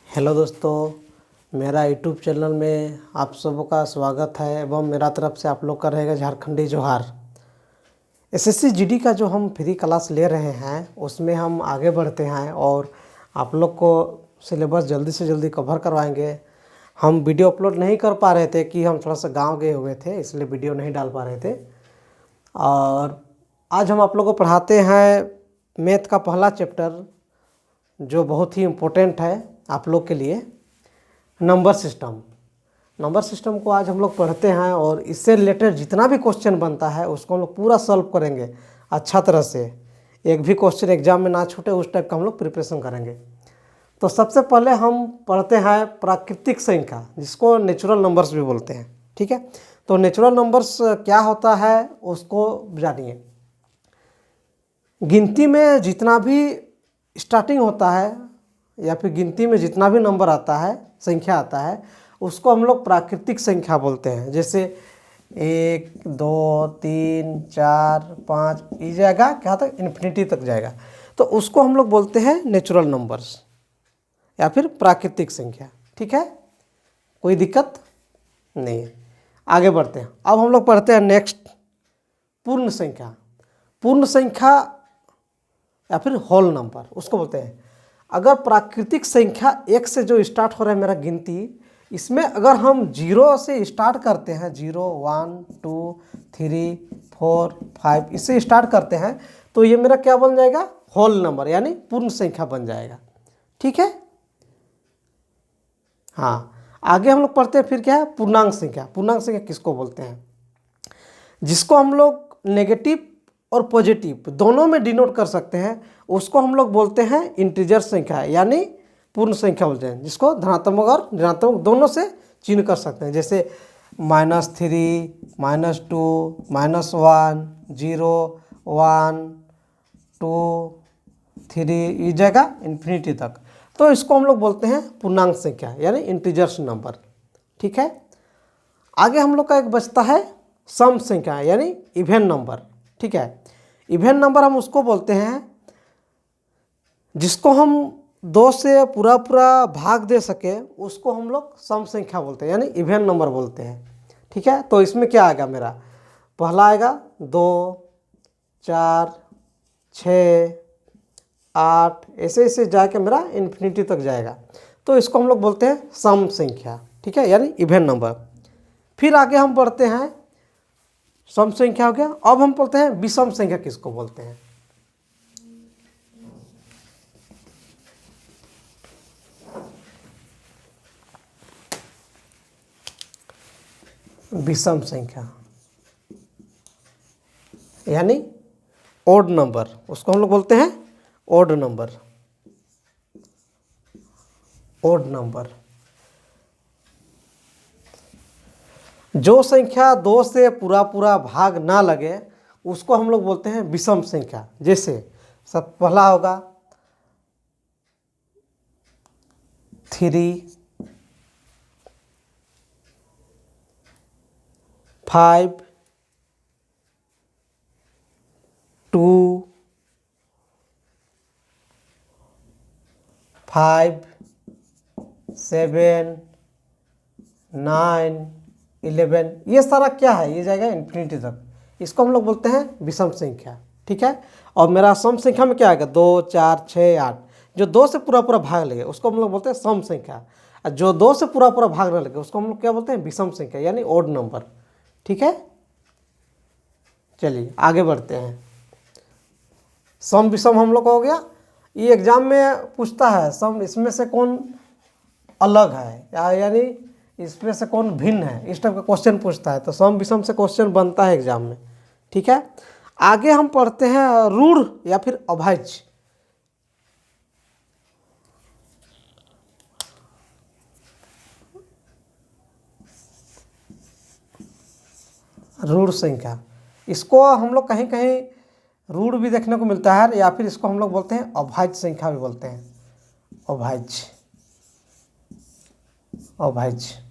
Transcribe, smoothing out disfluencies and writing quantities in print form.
Hello दोस्तों, मेरा YouTube channel में आप सबों का स्वागत है एवं मेरा तरफ से आप लोग का रहेगा झारखंडी जोहार। एसएससी जीडी का जो हम फ्री क्लास ले रहे हैं उसमें हम आगे बढ़ते हैं और आप लोग को सिलेबस जल्दी से जल्दी कवर करवाएंगे। हम वीडियो अपलोड नहीं कर पा रहे थे कि हम थोड़ा सा गांव गए हुए थे, इसलिए वीडियो नहीं डाल पा रहे थे। और आज हम आप लोग को पढ़ाते हैं मैथ का पहला चैप्टर जो बहुत ही इम्पोर्टेंट है आप लोग के लिए, नंबर सिस्टम। नंबर सिस्टम को आज हम लोग पढ़ते हैं और इससे रिलेटेड जितना भी क्वेश्चन बनता है उसको हम लोग पूरा सॉल्व करेंगे अच्छा तरह से। एक भी क्वेश्चन एग्जाम में ना छूटे उस टाइप का हम लोग प्रिपरेशन करेंगे। तो सबसे पहले हम पढ़ते हैं प्राकृतिक संख्या, जिसको नेचुरल नंबर्स भी बोलते हैं। ठीक है, तो नेचुरल नंबर्स क्या होता है उसको जानिए। गिनती में जितना भी स्टार्टिंग होता है या फिर गिनती में जितना भी नंबर आता है, संख्या आता है, उसको हम लोग प्राकृतिक संख्या बोलते हैं। जैसे 1 2 3 4 5 ये जाएगा क्या तक, इन्फिनिटी तक जाएगा, तो उसको हम लोग बोलते हैं नेचुरल नंबर्स या फिर प्राकृतिक संख्या। ठीक है, कोई दिक्कत नहीं है। आगे बढ़ते हैं। अब हम लोग पढ़ते हैं नेक्स्ट पूर्ण संख्या। पूर्ण संख्या या फिर होल नंबर उसको बोलते हैं। अगर प्राकृतिक संख्या 1 से जो स्टार्ट हो रहा है मेरा गिनती, इसमें अगर हम 0 से स्टार्ट करते हैं, 0 1 2 3 4 5 इससे स्टार्ट करते हैं, तो ये मेरा क्या बन जाएगा, होल नंबर यानी पूर्ण संख्या बन जाएगा। ठीक है, हाँ। आगे हम लोग पढ़ते हैं फिर क्या है, पूर्णांक संख्या। पूर्णांक संख्या किसको बोलते हैं, जिसको हम लोग नेगेटिव और पॉजिटिव दोनों में डिनोट कर सकते हैं, उसको हम लोग बोलते हैं इंटीजर संख्या यानी पूर्ण संख्या बोलते हैं, जिसको धनात्मक और ऋणात्मक दोनों से चिन्ह कर सकते हैं। जैसे -3 -2 -1 0 1 2 3 ये जाएगा इन्फिनिटी तक, तो इसको हम लोग बोलते हैं पूर्णांक संख्या यानी इंटीजर्स नंबर। ठीक है, आगे हम लोग का एक बचता है सम संख्या यानी इवेन नंबर। ठीक है, इवेन नंबर हम उसको बोलते हैं जिसको हम 2 से पूरा भाग दे सके, उसको हम लोग सम संख्या बोलते हैं यानी इवेन नंबर बोलते हैं। ठीक है, तो इसमें क्या आएगा, मेरा पहला आएगा 2 4 6 8 ऐसे ऐसे जाके मेरा इन्फिनिटी तक जाएगा, तो इसको हम लोग बोलते हैं सम संख्या। ठीक है, यानी इवेन नंबर। फिर आगे हम बढ़ते हैं, सम संख्या हो गया। अब हम बोलते हैं विषम संख्या किसको बोलते हैं। विषम संख्या यानी ओड नंबर, उसको हम लोग बोलते हैं ओड नंबर। ओड नंबर जो संख्या 2 से पूरा भाग ना लगे उसको हम लोग बोलते हैं विषम संख्या। जैसे सब पहला होगा 3 5 2 5 7 9 11 ये सारा क्या है, ये जाएगा इन्फिनिटी तक, इसको हम लोग बोलते हैं विषम संख्या। ठीक है, और मेरा सम संख्या में क्या आएगा, 2 4 6 8 जो 2 से पूरा भाग लगे उसको हम लोग बोलते हैं सम संख्या, और जो 2 से पूरा भाग न लगे उसको हम लोग क्या बोलते हैं विषम संख्या यानी ओड नंबर। ठीक है, चलिए आगे बढ़ते हैं। सम विषम हम लोग का हो गया। ये एग्जाम में पूछता है सम इसमें से कौन अलग है यानी इसमें से कौन भिन्न है, इस टाइप का क्वेश्चन पूछता है, तो सम विषम से क्वेश्चन बनता है एग्जाम में। ठीक है, आगे हम पढ़ते हैं रूढ़ या फिर अभाज्य। रूढ़ संख्या, इसको हम लोग कहीं कहीं रूढ़ भी देखने को मिलता है, या फिर इसको हम लोग बोलते हैं अभाज्य संख्या भी बोलते हैं। अभाज्य